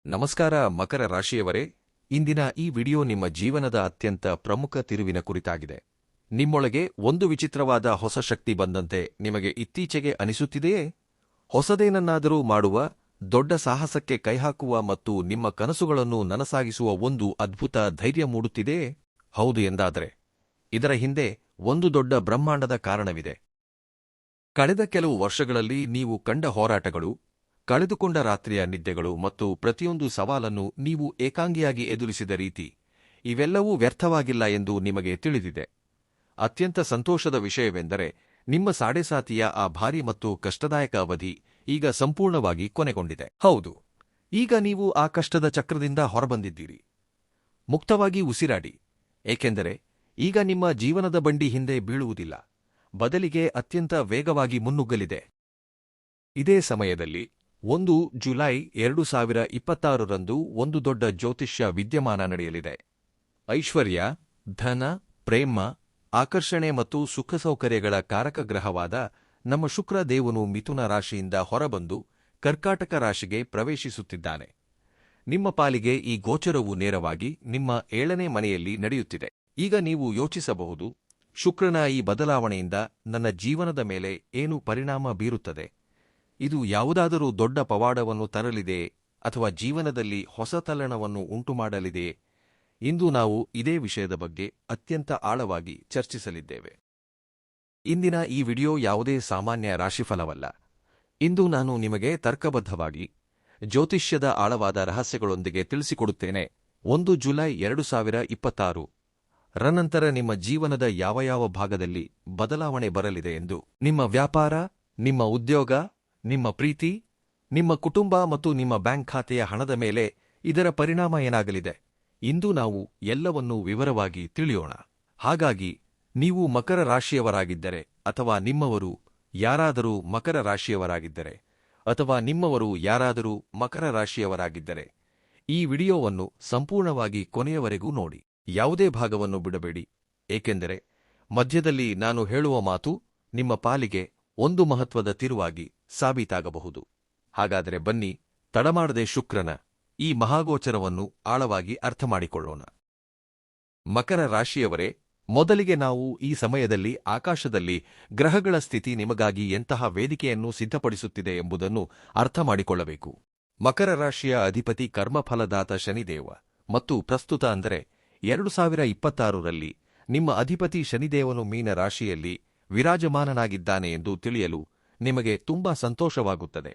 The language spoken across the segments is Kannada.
ನಮಸ್ಕಾರ ಮಕರ ರಾಶಿಯವರೇ, ಇಂದಿನ ಈ ವಿಡಿಯೋ ನಿಮ್ಮ ಜೀವನದ ಅತ್ಯಂತ ಪ್ರಮುಖ ತಿರುವಿನ ಕುರಿತಾಗಿದೆ. ನಿಮ್ಮೊಳಗೆ ಒಂದು ವಿಚಿತ್ರವಾದ ಹೊಸ ಶಕ್ತಿ ಬಂದಂತೆ ನಿಮಗೆ ಇತ್ತೀಚೆಗೆ ಅನಿಸುತ್ತಿದೆಯೇ? ಹೊಸದೇನನ್ನಾದರೂ ಮಾಡುವ, ದೊಡ್ಡ ಸಾಹಸಕ್ಕೆ ಕೈಹಾಕುವ ಮತ್ತು ನಿಮ್ಮ ಕನಸುಗಳನ್ನು ನನಸಾಗಿಸುವ ಒಂದು ಅದ್ಭುತ ಧೈರ್ಯ ಮೂಡುತ್ತಿದೆಯೇ? ಹೌದು ಎಂದಾದರೆ ಇದರ ಹಿಂದೆ ಒಂದು ದೊಡ್ಡ ಬ್ರಹ್ಮಾಂಡದ ಕಾರಣವಿದೆ. ಕಳೆದ ಕೆಲವು ವರ್ಷಗಳಲ್ಲಿ ನೀವು ಕಂಡ ಹೋರಾಟಗಳು, ಕಳೆದುಕೊಂಡ ರಾತ್ರಿಯ ನಿದ್ದೆಗಳು ಮತ್ತು ಪ್ರತಿಯೊಂದು ಸವಾಲನ್ನು ನೀವು ಏಕಾಂಗಿಯಾಗಿ ಎದುರಿಸಿದ ರೀತಿ, ಇವೆಲ್ಲವೂ ವ್ಯರ್ಥವಾಗಿಲ್ಲ ಎಂದು ನಿಮಗೆ ತಿಳಿದಿದೆ. ಅತ್ಯಂತ ಸಂತೋಷದ ವಿಷಯವೆಂದರೆ ನಿಮ್ಮ ಸಾಡೆಸಾತಿಯ ಆ ಭಾರಿ ಮತ್ತು ಕಷ್ಟದಾಯಕ ಅವಧಿ ಈಗ ಸಂಪೂರ್ಣವಾಗಿ ಕೊನೆಗೊಂಡಿದೆ. ಹೌದು, ಈಗ ನೀವು ಆ ಕಷ್ಟದ ಚಕ್ರದಿಂದ ಹೊರಬಂದಿದ್ದೀರಿ. ಮುಕ್ತವಾಗಿ ಉಸಿರಾಡಿ, ಏಕೆಂದರೆ ಈಗ ನಿಮ್ಮ ಜೀವನದ ಬಂಡಿ ಹಿಂದೆ ಬೀಳುವುದಿಲ್ಲ, ಬದಲಿಗೆ ಅತ್ಯಂತ ವೇಗವಾಗಿ ಮುನ್ನುಗ್ಗಲಿದೆ. ಇದೇ ಸಮಯದಲ್ಲಿ 1 ಜುಲೈ 2026ರಂದು ಒಂದು ದೊಡ್ಡ ಜ್ಯೋತಿಷ್ಯ ವಿದ್ಯಮಾನ ನಡೆಯಲಿದೆ. ಐಶ್ವರ್ಯ, ಧನ, ಪ್ರೇಮ, ಆಕರ್ಷಣೆ ಮತ್ತು ಸುಖಸೌಕರ್ಯಗಳ ಕಾರಕ ಗ್ರಹವಾದ ನಮ್ಮ ಶುಕ್ರ ದೇವನು ಮಿಥುನ ರಾಶಿಯಿಂದ ಹೊರಬಂದು ಕರ್ಕಾಟಕ ರಾಶಿಗೆ ಪ್ರವೇಶಿಸುತ್ತಿದ್ದಾನೆ. ನಿಮ್ಮ ಪಾಲಿಗೆ ಈ ಗೋಚರವು ನೇರವಾಗಿ ನಿಮ್ಮ 7ನೇ ಮನೆಯಲ್ಲಿ ನಡೆಯುತ್ತಿದೆ. ಈಗ ನೀವು ಯೋಚಿಸಬಹುದು, ಶುಕ್ರನ ಈ ಬದಲಾವಣೆಯಿಂದ ನನ್ನ ಜೀವನದ ಮೇಲೆ ಏನು ಪರಿಣಾಮ ಬೀರುತ್ತದೆ? ಇದು ಯಾವುದಾದರೂ ದೊಡ್ಡ ಪವಾಡವನ್ನು ತರಲಿದೆ ಅಥವಾ ಜೀವನದಲ್ಲಿ ಹೊಸ ತಲ್ಲಣವನ್ನು ಉಂಟುಮಾಡಲಿದೆಯೇ? ಇಂದು ನಾವು ಇದೇ ವಿಷಯದ ಬಗ್ಗೆ ಅತ್ಯಂತ ಆಳವಾಗಿ ಚರ್ಚಿಸಲಿದ್ದೇವೆ. ಇಂದಿನ ಈ ವಿಡಿಯೋ ಯಾವುದೇ ಸಾಮಾನ್ಯ ರಾಶಿಫಲವಲ್ಲ. ಇಂದು ನಾನು ನಿಮಗೆ ತರ್ಕಬದ್ಧವಾಗಿ ಜ್ಯೋತಿಷ್ಯದ ಆಳವಾದ ರಹಸ್ಯಗಳೊಂದಿಗೆ ತಿಳಿಸಿಕೊಡುತ್ತೇನೆ. 1 ಜುಲೈ 2026 ರನಂತರ ನಿಮ್ಮ ಜೀವನದ ಯಾವ ಭಾಗದಲ್ಲಿ ಬದಲಾವಣೆ ಬರಲಿದೆ ಎಂದು. ನಿಮ್ಮ ವ್ಯಾಪಾರ, ನಿಮ್ಮ ಉದ್ಯೋಗ, ನಿಮ್ಮ ಪ್ರೀತಿ, ನಿಮ್ಮ ಕುಟುಂಬ ಮತ್ತು ನಿಮ್ಮ ಬ್ಯಾಂಕ್ ಖಾತೆಯ ಹಣದ ಮೇಲೆ ಇದರ ಪರಿಣಾಮ ಏನಾಗಲಿದೆ? ಇಂದು ನಾವು ಎಲ್ಲವನ್ನೂ ವಿವರವಾಗಿ ತಿಳಿಯೋಣ. ಹಾಗಾಗಿ ನೀವು ಮಕರ ರಾಶಿಯವರಾಗಿದ್ದರೆ ಅಥವಾ ನಿಮ್ಮವರು ಯಾರಾದರೂ ಮಕರ ರಾಶಿಯವರಾಗಿದ್ದರೆ ಅಥವಾ ನಿಮ್ಮವರು ಯಾರಾದರೂ ಮಕರ ರಾಶಿಯವರಾಗಿದ್ದರೆ ಈ ವಿಡಿಯೋವನ್ನು ಸಂಪೂರ್ಣವಾಗಿ ಕೊನೆಯವರೆಗೂ ನೋಡಿ. ಯಾವುದೇ ಭಾಗವನ್ನು ಬಿಡಬೇಡಿ, ಏಕೆಂದರೆ ಮಧ್ಯದಲ್ಲಿ ನಾನು ಹೇಳುವ ಮಾತು ನಿಮ್ಮ ಪಾಲಿಗೆ ಒಂದು ಮಹತ್ವದ ತಿರುವಾಗಿ ಸಾಬೀತಾಗಬಹುದು. ಹಾಗಾದರೆ ಬನ್ನಿ, ತಡಮಾಡದೆ ಶುಕ್ರನ ಈ ಮಹಾಗೋಚರವನ್ನು ಆಳವಾಗಿ ಅರ್ಥಮಾಡಿಕೊಳ್ಳೋಣ. ಮಕರ ರಾಶಿಯವರೇ, ಮೊದಲಿಗೆ ನಾವು ಈ ಸಮಯದಲ್ಲಿ ಆಕಾಶದಲ್ಲಿ ಗ್ರಹಗಳ ಸ್ಥಿತಿ ನಿಮಗಾಗಿ ಎಂತಹ ವೇದಿಕೆಯನ್ನು ಸಿದ್ಧಪಡಿಸುತ್ತಿದೆ ಎಂಬುದನ್ನು ಅರ್ಥಮಾಡಿಕೊಳ್ಳಬೇಕು. ಮಕರ ರಾಶಿಯ ಅಧಿಪತಿ ಕರ್ಮಫಲದಾತ ಶನಿದೇವ ಮತ್ತು ಪ್ರಸ್ತುತ ಅಂದರೆ 2026ರಲ್ಲಿ ನಿಮ್ಮ ಅಧಿಪತಿ ಶನಿದೇವನು ಮೀನ ರಾಶಿಯಲ್ಲಿ ವಿರಾಜಮಾನನಾಗಿದ್ದಾನೆ ಎಂದು ತಿಳಿಯಲು ನಿಮಗೆ ತುಂಬಾ ಸಂತೋಷವಾಗುತ್ತದೆ.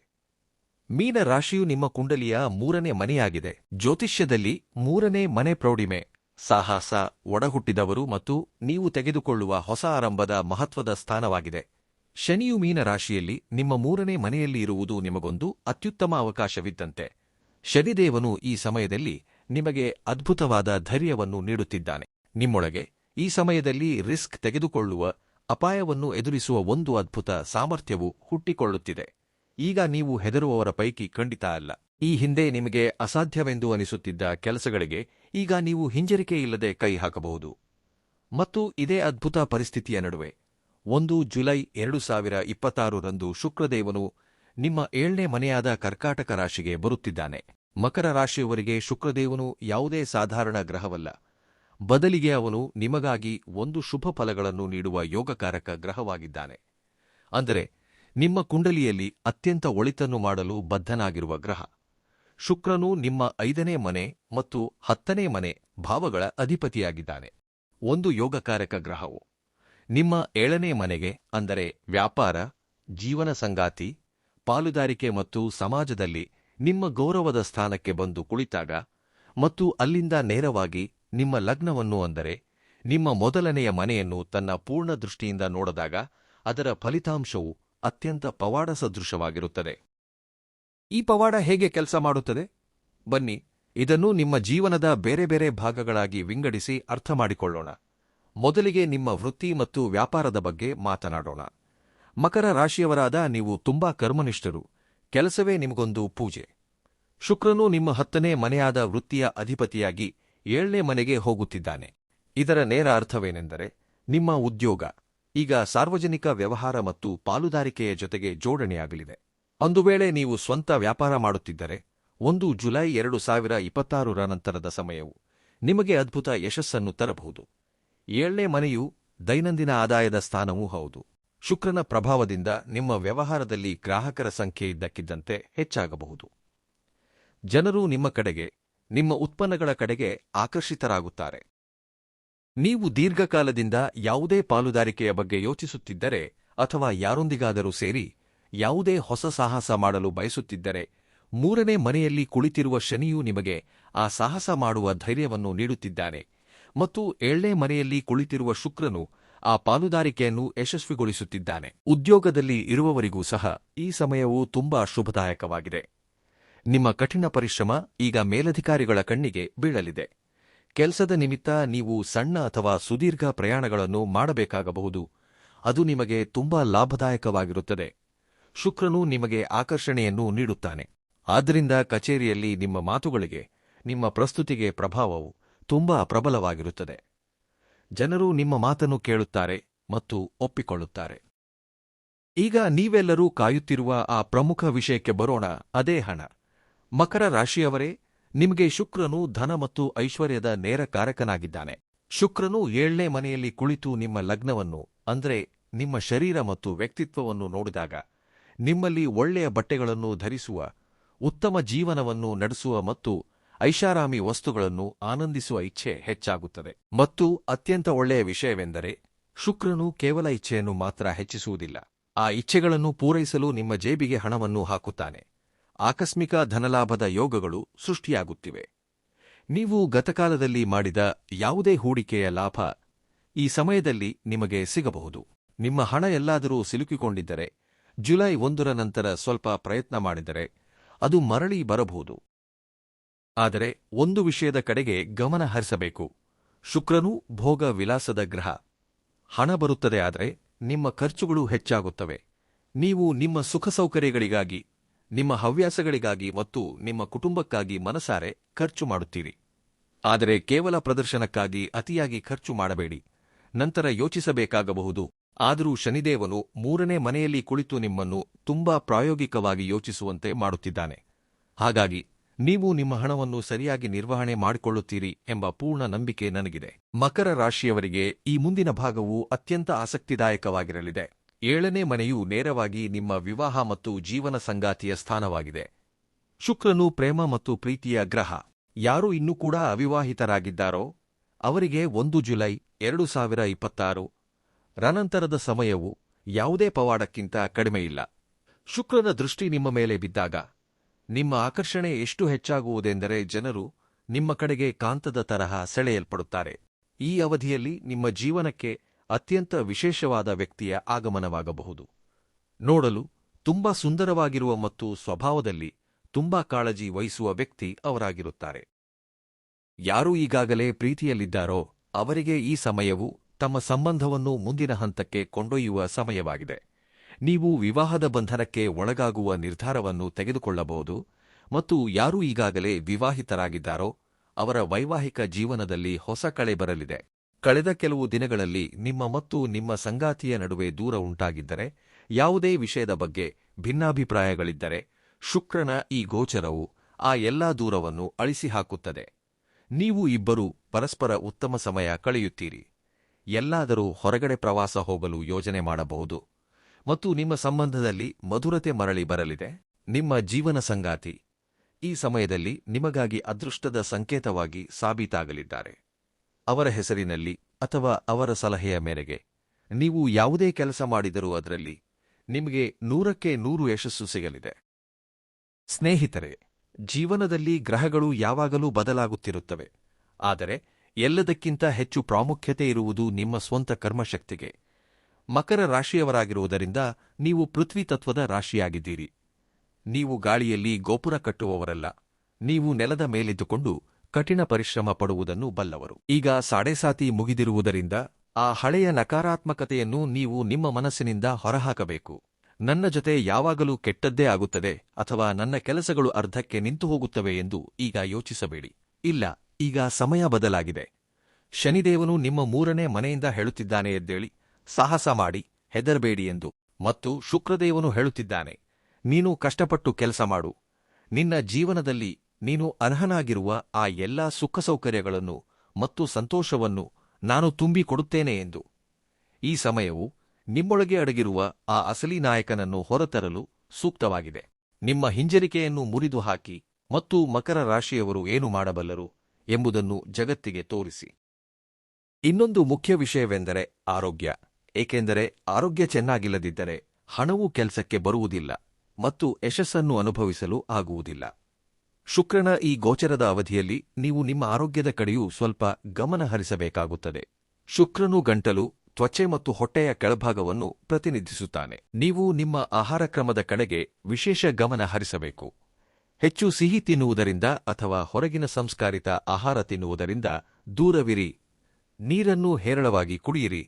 ಮೀನ ರಾಶಿಯು ನಿಮ್ಮ ಕುಂಡಲಿಯ 3ನೇ ಮನೆಯಾಗಿದೆ. ಜ್ಯೋತಿಷ್ಯದಲ್ಲಿ 3ನೇ ಮನೆ ಪ್ರೌಢಿಮೆ, ಸಾಹಸ, ಒಡಹುಟ್ಟಿದವರು ಮತ್ತು ನೀವು ತೆಗೆದುಕೊಳ್ಳುವ ಹೊಸ ಆರಂಭದ ಮಹತ್ವದ ಸ್ಥಾನವಾಗಿದೆ. ಶನಿಯು ಮೀನ ರಾಶಿಯಲ್ಲಿ ನಿಮ್ಮ 3ನೇ ಮನೆಯಲ್ಲಿ ಇರುವುದು ನಿಮಗೊಂದು ಅತ್ಯುತ್ತಮ ಅವಕಾಶವಿದ್ದಂತೆ. ಶನಿದೇವನು ಈ ಸಮಯದಲ್ಲಿ ನಿಮಗೆ ಅದ್ಭುತವಾದ ಧೈರ್ಯವನ್ನು ನೀಡುತ್ತಿದ್ದಾನೆ. ನಿಮ್ಮೊಳಗೆ ಈ ಸಮಯದಲ್ಲಿ ರಿಸ್ಕ್ ತೆಗೆದುಕೊಳ್ಳುವ, ಅಪಾಯವನ್ನು ಎದುರಿಸುವ ಒಂದು ಅದ್ಭುತ ಸಾಮರ್ಥ್ಯವು ಹುಟ್ಟಿಕೊಳ್ಳುತ್ತಿದೆ. ಈಗ ನೀವು ಹೆದರುವವರ ಪೈಕಿ ಖಂಡಿತ ಅಲ್ಲ. ಈ ಹಿಂದೆ ನಿಮಗೆ ಅಸಾಧ್ಯವೆಂದು ಅನಿಸುತ್ತಿದ್ದ ಕೆಲಸಗಳಿಗೆ ಈಗ ನೀವು ಹಿಂಜರಿಕೆಯಿಲ್ಲದೆ ಕೈ ಹಾಕಬಹುದು. ಮತ್ತು ಇದೇ ಅದ್ಭುತ ಪರಿಸ್ಥಿತಿಯ ನಡುವೆ 1 ಜುಲೈ 2026ರಂದು ಶುಕ್ರದೇವನು ನಿಮ್ಮ 7ನೇ ಮನೆಯಾದ ಕರ್ಕಾಟಕ ರಾಶಿಗೆ ಬರುತ್ತಿದ್ದಾನೆ. ಮಕರ ರಾಶಿಯವರಿಗೆ ಶುಕ್ರದೇವನು ಯಾವುದೇ ಸಾಧಾರಣ ಗ್ರಹವಲ್ಲ, ಬದಲಿಗೆ ಅವನು ನಿಮಗಾಗಿ ಒಂದು ಶುಭ ಫಲಗಳನ್ನು ನೀಡುವ ಯೋಗಕಾರಕ ಗ್ರಹವಾಗಿದ್ದಾನೆ. ಅಂದರೆ ನಿಮ್ಮ ಕುಂಡಲಿಯಲ್ಲಿ ಅತ್ಯಂತ ಒಳಿತನ್ನು ಮಾಡಲು ಬದ್ಧನಾಗಿರುವ ಗ್ರಹ. ಶುಕ್ರನು ನಿಮ್ಮ 5ನೇ ಮನೆ ಮತ್ತು 10ನೇ ಮನೆ ಭಾವಗಳ ಅಧಿಪತಿಯಾಗಿದ್ದಾನೆ. ಒಂದು ಯೋಗಕಾರಕ ಗ್ರಹವು ನಿಮ್ಮ 7ನೇ ಮನೆಗೆ, ಅಂದರೆ ವ್ಯಾಪಾರ, ಜೀವನ ಸಂಗಾತಿ, ಪಾಲುದಾರಿಕೆ ಮತ್ತು ಸಮಾಜದಲ್ಲಿ ನಿಮ್ಮ ಗೌರವದ ಸ್ಥಾನಕ್ಕೆ ಬಂದು ಕುಳಿತಾಗ ಮತ್ತು ಅಲ್ಲಿಂದ ನೇರವಾಗಿ ನಿಮ್ಮ ಲಗ್ನವನ್ನು, ಅಂದರೆ ನಿಮ್ಮ ಮೊದಲನೆಯ ಮನೆಯನ್ನು ತನ್ನ ಪೂರ್ಣ ದೃಷ್ಟಿಯಿಂದ ನೋಡಿದಾಗ ಅದರ ಫಲಿತಾಂಶವು ಅತ್ಯಂತ ಪವಾಡ ಸದೃಶವಾಗಿರುತ್ತದೆ. ಈ ಪವಾಡ ಹೇಗೆ ಕೆಲಸ ಮಾಡುತ್ತದೆ? ಬನ್ನಿ, ಇದನ್ನು ನಿಮ್ಮ ಜೀವನದ ಬೇರೆ ಬೇರೆ ಭಾಗಗಳಾಗಿ ವಿಂಗಡಿಸಿ ಅರ್ಥಮಾಡಿಕೊಳ್ಳೋಣ. ಮೊದಲಿಗೆ ನಿಮ್ಮ ವೃತ್ತಿ ಮತ್ತು ವ್ಯಾಪಾರದ ಬಗ್ಗೆ ಮಾತನಾಡೋಣ. ಮಕರ ರಾಶಿಯವರಾದ ನೀವು ತುಂಬಾ ಕರ್ಮನಿಷ್ಠರು. ಕೆಲಸವೇ ನಿಮಗೊಂದು ಪೂಜೆ. ಶುಕ್ರನು ನಿಮ್ಮ 10ನೇ ಮನೆಯಾದ ವೃತ್ತಿಯ ಅಧಿಪತಿಯಾಗಿ 7ನೇ ಮನೆಗೆ ಹೋಗುತ್ತಿದ್ದಾನೆ. ಇದರ ನೇರ ಅರ್ಥವೇನೆಂದರೆ ನಿಮ್ಮ ಉದ್ಯೋಗ ಈಗ ಸಾರ್ವಜನಿಕ ವ್ಯವಹಾರ ಮತ್ತು ಪಾಲುದಾರಿಕೆಯ ಜೊತೆಗೆ ಜೋಡಣೆಯಾಗಲಿದೆ. ಒಂದು ವೇಳೆ ನೀವು ಸ್ವಂತ ವ್ಯಾಪಾರ ಮಾಡುತ್ತಿದ್ದರೆ 1 ಜುಲೈ 2026 ನಂತರದ ಸಮಯವು ನಿಮಗೆ ಅದ್ಭುತ ಯಶಸ್ಸನ್ನು ತರಬಹುದು. 7ನೇ ಮನೆಯು ದೈನಂದಿನ ಆದಾಯದ ಸ್ಥಾನವೂ ಹೌದು. ಶುಕ್ರನ ಪ್ರಭಾವದಿಂದ ನಿಮ್ಮ ವ್ಯವಹಾರದಲ್ಲಿ ಗ್ರಾಹಕರ ಸಂಖ್ಯೆ ಇದ್ದಕ್ಕಿದ್ದಂತೆ ಹೆಚ್ಚಾಗಬಹುದು. ಜನರು ನಿಮ್ಮ ಕಡೆಗೆ, ನಿಮ್ಮ ಉತ್ಪನ್ನಗಳ ಕಡೆಗೆ ಆಕರ್ಷಿತರಾಗುತ್ತಾರೆ. ನೀವು ದೀರ್ಘಕಾಲದಿಂದ ಯಾವುದೇ ಪಾಲುದಾರಿಕೆಯ ಬಗ್ಗೆ ಯೋಚಿಸುತ್ತಿದ್ದರೆ ಅಥವಾ ಯಾರೊಂದಿಗಾದರೂ ಸೇರಿ ಯಾವುದೇ ಹೊಸ ಸಾಹಸ ಮಾಡಲು ಬಯಸುತ್ತಿದ್ದರೆ, 3ನೇ ಮನೆಯಲ್ಲಿ ಕುಳಿತಿರುವ ಶನಿಯು ನಿಮಗೆ ಆ ಸಾಹಸ ಮಾಡುವ ಧೈರ್ಯವನ್ನು ನೀಡುತ್ತಿದ್ದಾನೆ ಮತ್ತು 7ನೇ ಮನೆಯಲ್ಲಿ ಕುಳಿತಿರುವ ಶುಕ್ರನು ಆ ಪಾಲುದಾರಿಕೆಯನ್ನು ಯಶಸ್ವಿಗೊಳಿಸುತ್ತಿದ್ದಾನೆ. ಉದ್ಯೋಗದಲ್ಲಿ ಇರುವವರಿಗೂ ಸಹ ಈ ಸಮಯವು ತುಂಬಾ ಶುಭದಾಯಕವಾಗಿದೆ. ನಿಮ್ಮ ಕಠಿಣ ಪರಿಶ್ರಮ ಈಗ ಮೇಲಧಿಕಾರಿಗಳ ಕಣ್ಣಿಗೆ ಬೀಳಲಿದೆ. ಕೆಲಸದ ನಿಮಿತ್ತ ನೀವು ಸಣ್ಣ ಅಥವಾ ಸುದೀರ್ಘ ಪ್ರಯಾಣಗಳನ್ನು ಮಾಡಬೇಕಾಗಬಹುದು. ಅದು ನಿಮಗೆ ತುಂಬಾ ಲಾಭದಾಯಕವಾಗಿರುತ್ತದೆ. ಶುಕ್ರನು ನಿಮಗೆ ಆಕರ್ಷಣೆಯನ್ನು ನೀಡುತ್ತಾನೆ. ಆದ್ದರಿಂದ ಕಚೇರಿಯಲ್ಲಿ ನಿಮ್ಮ ಮಾತುಗಳಿಗೆ, ನಿಮ್ಮ ಪ್ರಸ್ತುತಿಗೆ ಪ್ರಭಾವವು ತುಂಬಾ ಪ್ರಬಲವಾಗಿರುತ್ತದೆ. ಜನರು ನಿಮ್ಮ ಮಾತನ್ನು ಕೇಳುತ್ತಾರೆ ಮತ್ತು ಒಪ್ಪಿಕೊಳ್ಳುತ್ತಾರೆ. ಈಗ ನೀವೆಲ್ಲರೂ ಕಾಯುತ್ತಿರುವ ಆ ಪ್ರಮುಖ ವಿಷಯಕ್ಕೆ ಬರೋಣ, ಅದೇ ಹಣ. ಮಕರ ರಾಶಿಯವರೇ, ನಿಮಗೆ ಶುಕ್ರನು ಧನ ಮತ್ತು ಐಶ್ವರ್ಯದ ನೇರ ಕಾರಕನಾಗಿದ್ದಾನೆ. ಶುಕ್ರನು 7ನೇ ಮನೆಯಲ್ಲಿ ಕುಳಿತು ನಿಮ್ಮ ಲಗ್ನವನ್ನು, ಅಂದ್ರೆ ನಿಮ್ಮ ಶರೀರ ಮತ್ತು ವ್ಯಕ್ತಿತ್ವವನ್ನು ನೋಡಿದಾಗ ನಿಮ್ಮಲ್ಲಿ ಒಳ್ಳೆಯ ಬಟ್ಟೆಗಳನ್ನು ಧರಿಸುವ, ಉತ್ತಮ ಜೀವನವನ್ನು ನಡೆಸುವ ಮತ್ತು ಐಷಾರಾಮಿ ವಸ್ತುಗಳನ್ನು ಆನಂದಿಸುವ ಇಚ್ಛೆ ಹೆಚ್ಚಾಗುತ್ತದೆ. ಮತ್ತು ಅತ್ಯಂತ ಒಳ್ಳೆಯ ವಿಷಯವೆಂದರೆ, ಶುಕ್ರನು ಕೇವಲ ಇಚ್ಛೆಯನ್ನು ಮಾತ್ರ ಹೆಚ್ಚಿಸುವುದಿಲ್ಲ, ಆ ಇಚ್ಛೆಗಳನ್ನು ಪೂರೈಸಲು ನಿಮ್ಮ ಜೇಬಿಗೆ ಹಣವನ್ನು ಹಾಕುತ್ತಾನೆ. ಆಕಸ್ಮಿಕ ಧನಲಾಭದ ಯೋಗಗಳು ಸೃಷ್ಟಿಯಾಗುತ್ತಿವೆ. ನೀವು ಗತಕಾಲದಲ್ಲಿ ಮಾಡಿದ ಯಾವುದೇ ಹೂಡಿಕೆಯ ಲಾಭ ಈ ಸಮಯದಲ್ಲಿ ನಿಮಗೆ ಸಿಗಬಹುದು. ನಿಮ್ಮ ಹಣ ಎಲ್ಲಾದರೂ ಸಿಲುಕಿಕೊಂಡಿದ್ದರೆ, ಜುಲೈ 1 ನಂತರ ಸ್ವಲ್ಪ ಪ್ರಯತ್ನ ಮಾಡಿದರೆ ಅದು ಮರಳಿ ಬರಬಹುದು. ಆದರೆ ಒಂದು ವಿಷಯದ ಕಡೆಗೆ ಗಮನ ಹರಿಸಬೇಕು. ಶುಕ್ರನು ಭೋಗ ವಿಲಾಸದ ಗ್ರಹ. ಹಣ ಬರುತ್ತದೆ, ಆದರೆ ನಿಮ್ಮ ಖರ್ಚುಗಳು ಹೆಚ್ಚಾಗುತ್ತವೆ. ನೀವು ನಿಮ್ಮ ಸುಖಸೌಕರ್ಯಗಳಿಗಾಗಿ, ನಿಮ್ಮ ಹವ್ಯಾಸಗಳಿಗಾಗಿ ಮತ್ತು ನಿಮ್ಮ ಕುಟುಂಬಕ್ಕಾಗಿ ಮನಸಾರೆ ಖರ್ಚು ಮಾಡುತ್ತೀರಿ. ಆದರೆ ಕೇವಲ ಪ್ರದರ್ಶನಕ್ಕಾಗಿ ಅತಿಯಾಗಿ ಖರ್ಚು ಮಾಡಬೇಡಿ. ನಂತರ ಯೋಚಿಸಬೇಕಾಗಬಹುದು. ಆದರೂ ಶನಿದೇವನು 3ನೇ ಮನೆಯಲ್ಲಿ ಕುಳಿತು ನಿಮ್ಮನ್ನು ತುಂಬಾ ಪ್ರಾಯೋಗಿಕವಾಗಿ ಯೋಚಿಸುವಂತೆ ಮಾಡುತ್ತಿದ್ದಾನೆ. ಹಾಗಾಗಿ ನೀವು ನಿಮ್ಮ ಹಣವನ್ನು ಸರಿಯಾಗಿ ನಿರ್ವಹಣೆ ಮಾಡಿಕೊಳ್ಳುತ್ತೀರಿ ಎಂಬ ಪೂರ್ಣ ನಂಬಿಕೆ ನನಗಿದೆ. ಮಕರ ರಾಶಿಯವರಿಗೆ ಈ ಮುಂದಿನ ಭಾಗವು ಅತ್ಯಂತ ಆಸಕ್ತಿದಾಯಕವಾಗಿರಲಿದೆ. 7ನೇ ಮನೆಯು ನೇರವಾಗಿ ನಿಮ್ಮ ವಿವಾಹ ಮತ್ತು ಜೀವನ ಸಂಗಾತಿಯ ಸ್ಥಾನವಾಗಿದೆ. ಶುಕ್ರನು ಪ್ರೇಮ ಮತ್ತು ಪ್ರೀತಿಯ ಗ್ರಹ. ಯಾರು ಇನ್ನೂ ಕೂಡ ಅವಿವಾಹಿತರಾಗಿದ್ದಾರೋ ಅವರಿಗೆ 1 ಜುಲೈ 2026 ನಂತರದ ಸಮಯವು ಯಾವುದೇ ಪವಾಡಕ್ಕಿಂತ ಕಡಿಮೆಯಿಲ್ಲ. ಶುಕ್ರನ ದೃಷ್ಟಿ ನಿಮ್ಮ ಮೇಲೆ ಬಿದ್ದಾಗ ನಿಮ್ಮ ಆಕರ್ಷಣೆ ಎಷ್ಟು ಹೆಚ್ಚಾಗುವುದೆಂದರೆ ಜನರು ನಿಮ್ಮ ಕಡೆಗೆ ಕಾಂತದ ತರಹ ಸೆಳೆಯಲ್ಪಡುತ್ತಾರೆ. ಈ ಅವಧಿಯಲ್ಲಿ ನಿಮ್ಮ ಜೀವನಕ್ಕೆ ಅತ್ಯಂತ ವಿಶೇಷವಾದ ವ್ಯಕ್ತಿಯ ಆಗಮನವಾಗಬಹುದು. ನೋಡಲು ತುಂಬಾ ಸುಂದರವಾಗಿರುವ ಮತ್ತು ಸ್ವಭಾವದಲ್ಲಿ ತುಂಬಾ ಕಾಳಜಿ ವಹಿಸುವ ವ್ಯಕ್ತಿ ಅವರಾಗಿರುತ್ತಾರೆ. ಯಾರು ಈಗಾಗಲೇ ಪ್ರೀತಿಯಲ್ಲಿದ್ದಾರೋ ಅವರಿಗೆ ಈ ಸಮಯವು ತಮ್ಮ ಸಂಬಂಧವನ್ನು ಮುಂದಿನ ಹಂತಕ್ಕೆ ಕೊಂಡೊಯ್ಯುವ ಸಮಯವಾಗಿದೆ. ನೀವು ವಿವಾಹದ ಬಂಧನಕ್ಕೆ ಒಳಗಾಗುವ ನಿರ್ಧಾರವನ್ನು ತೆಗೆದುಕೊಳ್ಳಬಹುದು ಮತ್ತು ಯಾರು ಈಗಾಗಲೇ ವಿವಾಹಿತರಾಗಿದ್ದಾರೋ ಅವರ ವೈವಾಹಿಕ ಜೀವನದಲ್ಲಿ ಹೊಸ ಕಳೆ ಬರಲಿದೆ. ಕಳೆದ ಕೆಲವು ದಿನಗಳಲ್ಲಿ ನಿಮ್ಮ ಮತ್ತು ನಿಮ್ಮ ಸಂಗಾತಿಯ ನಡುವೆ ದೂರ ಉಂಟಾಗಿದ್ದರೆ, ಯಾವುದೇ ವಿಷಯದ ಬಗ್ಗೆ ಭಿನ್ನಾಭಿಪ್ರಾಯಗಳಿದ್ದರೆ, ಶುಕ್ರನ ಈ ಗೋಚರವು ಆ ಎಲ್ಲಾ ದೂರವನ್ನು ಅಳಿಸಿಹಾಕುತ್ತದೆ. ನೀವು ಇಬ್ಬರೂ ಪರಸ್ಪರ ಉತ್ತಮ ಸಮಯ ಕಳೆಯುತ್ತೀರಿ. ಎಲ್ಲಾದರೂ ಹೊರಗಡೆ ಪ್ರವಾಸ ಹೋಗಲು ಯೋಜನೆ ಮಾಡಬಹುದು ಮತ್ತು ನಿಮ್ಮ ಸಂಬಂಧದಲ್ಲಿ ಮಧುರತೆ ಮರಳಿ ಬರಲಿದೆ. ನಿಮ್ಮ ಜೀವನ ಸಂಗಾತಿ ಈ ಸಮಯದಲ್ಲಿ ನಿಮಗಾಗಿ ಅದೃಷ್ಟದ ಸಂಕೇತವಾಗಿ ಸಾಬೀತಾಗಲಿದ್ದಾರೆ. ಅವರ ಹೆಸರಿನಲ್ಲಿ ಅಥವಾ ಅವರ ಸಲಹೆಯ ಮೇರೆಗೆ ನೀವು ಯಾವುದೇ ಕೆಲಸ ಮಾಡಿದರೂ ಅದರಲ್ಲಿ ನಿಮಗೆ 100ಕ್ಕೆ 100 ಯಶಸ್ಸು ಸಿಗಲಿದೆ. ಸ್ನೇಹಿತರೆ, ಜೀವನದಲ್ಲಿ ಗ್ರಹಗಳು ಯಾವಾಗಲೂ ಬದಲಾಗುತ್ತಿರುತ್ತವೆ, ಆದರೆ ಎಲ್ಲದಕ್ಕಿಂತ ಹೆಚ್ಚು ಪ್ರಾಮುಖ್ಯತೆ ಇರುವುದು ನಿಮ್ಮ ಸ್ವಂತ ಕರ್ಮಶಕ್ತಿಗೆ. ಮಕರ ರಾಶಿಯವರಾಗಿರುವುದರಿಂದ ನೀವು ಪೃಥ್ವಿ ತತ್ವದ ರಾಶಿಯಾಗಿದ್ದೀರಿ. ನೀವು ಗಾಳಿಯಲ್ಲಿ ಗೋಪುರ ಕಟ್ಟುವವರಲ್ಲ, ನೀವು ನೆಲದ ಮೇಲಿದ್ದುಕೊಂಡು ಕಠಿಣ ಪರಿಶ್ರಮ ಪಡುವುದನ್ನು ಬಲ್ಲವರು. ಈಗ ಸಾಡೆಸಾತಿ ಮುಗಿದಿರುವುದರಿಂದ ಆ ಹಳೆಯ ನಕಾರಾತ್ಮಕತೆಯನ್ನು ನೀವು ನಿಮ್ಮ ಮನಸ್ಸಿನಿಂದ ಹೊರಹಾಕಬೇಕು. ನನ್ನ ಜೊತೆ ಯಾವಾಗಲೂ ಕೆಟ್ಟದ್ದೇ ಆಗುತ್ತದೆ ಅಥವಾ ನನ್ನ ಕೆಲಸಗಳು ಅರ್ಧಕ್ಕೆ ನಿಂತು ಹೋಗುತ್ತವೆ ಎಂದು ಈಗ ಯೋಚಿಸಬೇಡಿ. ಇಲ್ಲ, ಈಗ ಸಮಯ ಬದಲಾಗಿದೆ. ಶನಿದೇವನು ನಿಮ್ಮ 3ನೇ ಮನೆಯಿಂದ ಹೇಳುತ್ತಿದ್ದಾನೆ, ಎದ್ದೇಳಿ, ಸಾಹಸ ಮಾಡಿ, ಹೆದರಬೇಡಿ ಎಂದು. ಮತ್ತು ಶುಕ್ರದೇವನು ಹೇಳುತ್ತಿದ್ದಾನೆ, ನೀನು ಕಷ್ಟಪಟ್ಟು ಕೆಲಸ ಮಾಡು, ನಿನ್ನ ಜೀವನದಲ್ಲಿ ನೀನು ಅರ್ಹನಾಗಿರುವ ಆ ಎಲ್ಲಾ ಸುಖಸೌಕರ್ಯಗಳನ್ನು ಮತ್ತು ಸಂತೋಷವನ್ನು ನಾನು ತುಂಬಿಕೊಡುತ್ತೇನೆ ಎಂದು. ಈ ಸಮಯವು ನಿಮ್ಮೊಳಗೆ ಅಡಗಿರುವ ಆ ಅಸಲಿ ನಾಯಕನನ್ನು ಹೊರತರಲು ಸೂಕ್ತವಾಗಿದೆ. ನಿಮ್ಮ ಹಿಂಜರಿಕೆಯನ್ನು ಮುರಿದು ಹಾಕಿ ಮತ್ತು ಮಕರ ರಾಶಿಯವರು ಏನು ಮಾಡಬಲ್ಲರು ಎಂಬುದನ್ನು ಜಗತ್ತಿಗೆ ತೋರಿಸಿ. ಇನ್ನೊಂದು ಮುಖ್ಯ ವಿಷಯವೆಂದರೆ ಆರೋಗ್ಯ. ಏಕೆಂದರೆ ಆರೋಗ್ಯ ಚೆನ್ನಾಗಿಲ್ಲದಿದ್ದರೆ ಹಣವು ಕೆಲಸಕ್ಕೆ ಬರುವುದಿಲ್ಲ ಮತ್ತು ಯಶಸ್ಸನ್ನು ಅನುಭವಿಸಲು ಆಗುವುದಿಲ್ಲ. ಶುಕ್ರನ ಈ ಗೋಚರದ ಅವಧಿಯಲ್ಲಿ ನೀವು ನಿಮ್ಮ ಆರೋಗ್ಯದ ಕಡೆಯೂ ಸ್ವಲ್ಪ ಗಮನ ಹರಿಸಬೇಕಾಗುತ್ತದೆ. ಶುಕ್ರನು ಗಂಟಲು, ತ್ವಚೆ ಮತ್ತು ಹೊಟ್ಟೆಯ ಕೆಳಭಾಗವನ್ನು ಪ್ರತಿನಿಧಿಸುತ್ತಾನೆ. ನೀವು ನಿಮ್ಮ ಆಹಾರ ಕ್ರಮದ ಕಡೆಗೆ ವಿಶೇಷ ಗಮನ ಹರಿಸಬೇಕು. ಹೆಚ್ಚು ಸಿಹಿ ತಿನ್ನುವುದರಿಂದ ಅಥವಾ ಹೊರಗಿನ ಸಂಸ್ಕಾರಿತ ಆಹಾರ ತಿನ್ನುವುದರಿಂದ ದೂರವಿರಿ. ನೀರನ್ನು ಹೇರಳವಾಗಿ ಕುಡಿಯಿರಿ.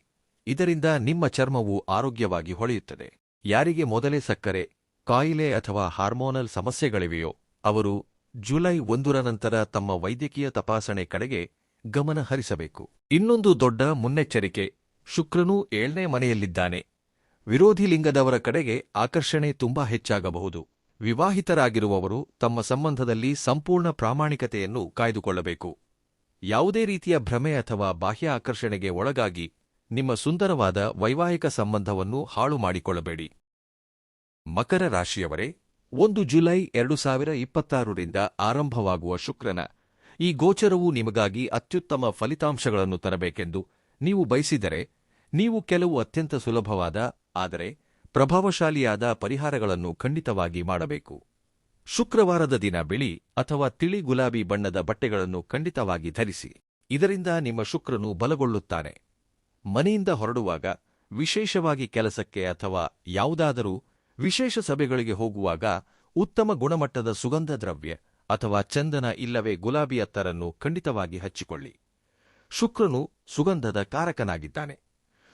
ಇದರಿಂದ ನಿಮ್ಮ ಚರ್ಮವು ಆರೋಗ್ಯವಾಗಿ ಹೊಳೆಯುತ್ತದೆ. ಯಾರಿಗೆ ಮೊದಲೇ ಸಕ್ಕರೆ ಕಾಯಿಲೆ ಅಥವಾ ಹಾರ್ಮೋನಲ್ ಸಮಸ್ಯೆಗಳಿವೆಯೋ ಅವರು ಜುಲೈ 1ರ ನಂತರ ತಮ್ಮ ವೈದ್ಯಕೀಯ ತಪಾಸಣೆ ಕಡೆಗೆ ಗಮನ ಹರಿಸಬೇಕು. ಇನ್ನೊಂದು ದೊಡ್ಡ ಮುನ್ನೆಚ್ಚರಿಕೆ: ಶುಕ್ರನು 7ನೇ ಮನೆಯಲ್ಲಿದ್ದಾನೆ. ವಿರೋಧಿ ಲಿಂಗದವರ ಕಡೆಗೆ ಆಕರ್ಷಣೆ ತುಂಬಾ ಹೆಚ್ಚಾಗಬಹುದು. ವಿವಾಹಿತರಾಗಿರುವವರು ತಮ್ಮ ಸಂಬಂಧದಲ್ಲಿ ಸಂಪೂರ್ಣ ಪ್ರಾಮಾಣಿಕತೆಯನ್ನು ಕಾಯ್ದುಕೊಳ್ಳಬೇಕು. ಯಾವುದೇ ರೀತಿಯ ಭ್ರಮೆ ಅಥವಾ ಬಾಹ್ಯ ಆಕರ್ಷಣೆಗೆ ಒಳಗಾಗಿ ನಿಮ್ಮ ಸುಂದರವಾದ ವೈವಾಹಿಕ ಸಂಬಂಧವನ್ನು ಹಾಳು ಮಾಡಿಕೊಳ್ಳಬೇಡಿ. ಮಕರ ರಾಶಿಯವರೇ, 1 ಜುಲೈ 2026ರಿಂದ ಆರಂಭವಾಗುವ ಶುಕ್ರನ ಈ ಗೋಚರವು ನಿಮಗಾಗಿ ಅತ್ಯುತ್ತಮ ಫಲಿತಾಂಶಗಳನ್ನು ತರಬೇಕೆಂದು ನೀವು ಬಯಸಿದರೆ ನೀವು ಕೆಲವು ಅತ್ಯಂತ ಸುಲಭವಾದ ಆದರೆ ಪ್ರಭಾವಶಾಲಿಯಾದ ಪರಿಹಾರಗಳನ್ನು ಖಂಡಿತವಾಗಿ ಮಾಡಬೇಕು. ಶುಕ್ರವಾರದ ದಿನ ಬಿಳಿ ಅಥವಾ ತಿಳಿ ಗುಲಾಬಿ ಬಣ್ಣದ ಬಟ್ಟೆಗಳನ್ನು ಖಂಡಿತವಾಗಿ ಧರಿಸಿ. ಇದರಿಂದ ನಿಮ್ಮ ಶುಕ್ರನು ಬಲಗೊಳ್ಳುತ್ತಾನೆ. ಮನೆಯಿಂದ ಹೊರಡುವಾಗ, ವಿಶೇಷವಾಗಿ ಕೆಲಸಕ್ಕೆ ಅಥವಾ ಯಾವುದಾದರೂ ವಿಶೇಷ ಸಭೆಗಳಿಗೆ ಹೋಗುವಾಗ ಉತ್ತಮ ಗುಣಮಟ್ಟದ ಸುಗಂಧ ದ್ರವ್ಯ ಅಥವಾ ಚಂದನ ಇಲ್ಲವೇ ಗುಲಾಬಿ ಅತ್ತರನ್ನು ಖಂಡಿತವಾಗಿ ಹಚ್ಚಿಕೊಳ್ಳಿ. ಶುಕ್ರನು ಸುಗಂಧದ ಕಾರಕನಾಗಿದ್ದಾನೆ.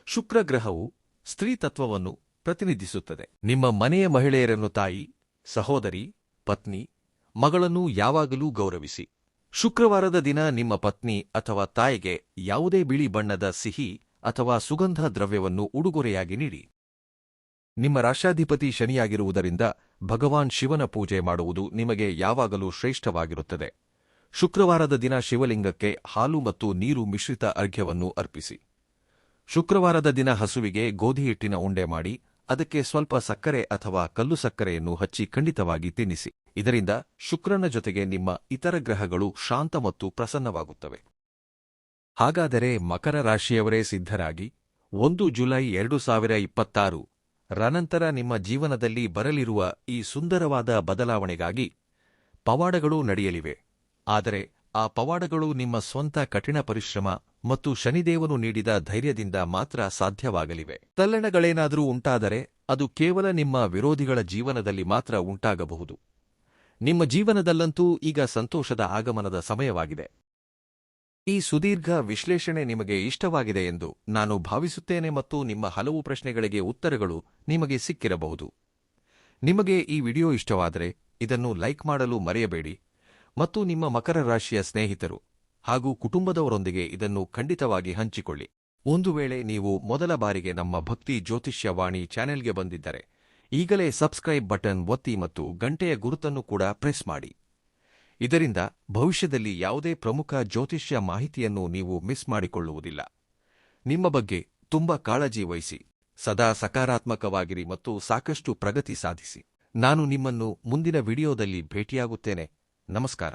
ಶುಕ್ರಗ್ರಹವು ಸ್ತ್ರೀತತ್ವವನ್ನು ಪ್ರತಿನಿಧಿಸುತ್ತದೆ. ನಿಮ್ಮ ಮನೆಯ ಮಹಿಳೆಯರನ್ನು ತಾಯಿ, ಸಹೋದರಿ, ಪತ್ನಿ, ಮಗಳನ್ನು ಯಾವಾಗಲೂ ಗೌರವಿಸಿ. ಶುಕ್ರವಾರದ ದಿನ ನಿಮ್ಮ ಪತ್ನಿ ಅಥವಾ ತಾಯಿಗೆ ಯಾವುದೇ ಬಿಳಿ ಬಣ್ಣದ ಸಿಹಿ ಅಥವಾ ಸುಗಂಧ ದ್ರವ್ಯವನ್ನು ಉಡುಗೊರೆಯಾಗಿ ನೀಡಿ. ನಿಮ್ಮ ರಾಶಾಧಿಪತಿ ಶನಿಯಾಗಿರುವುದರಿಂದ ಭಗವಾನ್ ಶಿವನ ಪೂಜೆ ಮಾಡುವುದು ನಿಮಗೆ ಯಾವಾಗಲೂ ಶ್ರೇಷ್ಠವಾಗಿರುತ್ತದೆ. ಶುಕ್ರವಾರದ ದಿನ ಶಿವಲಿಂಗಕ್ಕೆ ಹಾಲು ಮತ್ತು ನೀರು ಮಿಶ್ರಿತ ಅರ್ಘ್ಯವನ್ನು ಅರ್ಪಿಸಿ. ಶುಕ್ರವಾರದ ದಿನ ಹಸುವಿಗೆ ಗೋಧಿ ಹಿಟ್ಟಿನ ಉಂಡೆ ಮಾಡಿ ಅದಕ್ಕೆ ಸ್ವಲ್ಪ ಸಕ್ಕರೆ ಅಥವಾ ಕಲ್ಲು ಸಕ್ಕರೆಯನ್ನು ಹಚ್ಚಿ ಖಂಡಿತವಾಗಿ ತಿನ್ನಿಸಿ. ಇದರಿಂದ ಶುಕ್ರನ ಜೊತೆಗೆ ನಿಮ್ಮ ಇತರ ಗ್ರಹಗಳು ಶಾಂತ ಮತ್ತು ಪ್ರಸನ್ನವಾಗುತ್ತವೆ. ಹಾಗಾದರೆ ಮಕರ ರಾಶಿಯವರೇ ಸಿದ್ಧರಾಗಿ 1 ಜುಲೈ 2026 ರನಂತರ ನಿಮ್ಮ ಜೀವನದಲ್ಲಿ ಬರಲಿರುವ ಈ ಸುಂದರವಾದ ಬದಲಾವಣೆಗಾಗಿ ಪವಾಡಗಳು ನಡೆಯಲಿವೆ. ಆದರೆ ಆ ಪವಾಡಗಳು ನಿಮ್ಮ ಸ್ವಂತ ಕಠಿಣ ಪರಿಶ್ರಮ ಮತ್ತು ಶನಿದೇವನು ನೀಡಿದ ಧೈರ್ಯದಿಂದ ಮಾತ್ರ ಸಾಧ್ಯವಾಗಲಿವೆ. ತಲ್ಲಣಗಳೇನಾದರೂ ಉಂಟಾದರೆ ಅದು ಕೇವಲ ನಿಮ್ಮ ವಿರೋಧಿಗಳ ಜೀವನದಲ್ಲಿ ಮಾತ್ರ ಉಂಟಾಗಬಹುದು. ನಿಮ್ಮ ಜೀವನದಲ್ಲಂತೂ ಈಗ ಸಂತೋಷದ ಆಗಮನದ ಸಮಯವಾಗಿದೆ. ಈ ಸುದೀರ್ಘ ವಿಶ್ಲೇಷಣೆ ನಿಮಗೆ ಇಷ್ಟವಾಗಿದೆ ಎಂದು ನಾನು ಭಾವಿಸುತ್ತೇನೆ ಮತ್ತು ನಿಮ್ಮ ಹಲವು ಪ್ರಶ್ನೆಗಳಿಗೆ ಉತ್ತರಗಳು ನಿಮಗೆ ಸಿಕ್ಕಿರಬಹುದು. ನಿಮಗೆ ಈ ವಿಡಿಯೋ ಇಷ್ಟವಾದರೆ ಇದನ್ನು ಲೈಕ್ ಮಾಡಲು ಮರೆಯಬೇಡಿ ಮತ್ತು ನಿಮ್ಮ ಮಕರ ರಾಶಿಯ ಸ್ನೇಹಿತರು ಹಾಗೂ ಕುಟುಂಬದವರೊಂದಿಗೆ ಇದನ್ನು ಖಂಡಿತವಾಗಿ ಹಂಚಿಕೊಳ್ಳಿ. ಒಂದು ವೇಳೆ ನೀವು ಮೊದಲ ಬಾರಿಗೆ ನಮ್ಮ ಭಕ್ತಿ ಜ್ಯೋತಿಷ್ಯ ವಾಣಿ ಚಾನೆಲ್ಗೆ ಬಂದಿದ್ದರೆ ಈಗಲೇ ಸಬ್ಸ್ಕ್ರೈಬ್ ಬಟನ್ ಒತ್ತಿ ಮತ್ತು ಗಂಟೆಯ ಗುರುತನ್ನು ಕೂಡ ಪ್ರೆಸ್ ಮಾಡಿ. ಇದರಿಂದ ಭವಿಷ್ಯದಲ್ಲಿ ಯಾವುದೇ ಪ್ರಮುಖ ಜ್ಯೋತಿಷ್ಯ ಮಾಹಿತಿಯನ್ನು ನೀವು ಮಿಸ್ ಮಾಡಿಕೊಳ್ಳುವುದಿಲ್ಲ. ನಿಮ್ಮ ಬಗ್ಗೆ ತುಂಬ ಕಾಳಜಿ ವಹಿಸಿ, ಸದಾ ಸಕಾರಾತ್ಮಕವಾಗಿರಿ ಮತ್ತು ಸಾಕಷ್ಟು ಪ್ರಗತಿ ಸಾಧಿಸಿ. ನಾನು ನಿಮ್ಮನ್ನು ಮುಂದಿನ ವಿಡಿಯೋದಲ್ಲಿ ಭೇಟಿಯಾಗುತ್ತೇನೆ. ನಮಸ್ಕಾರ.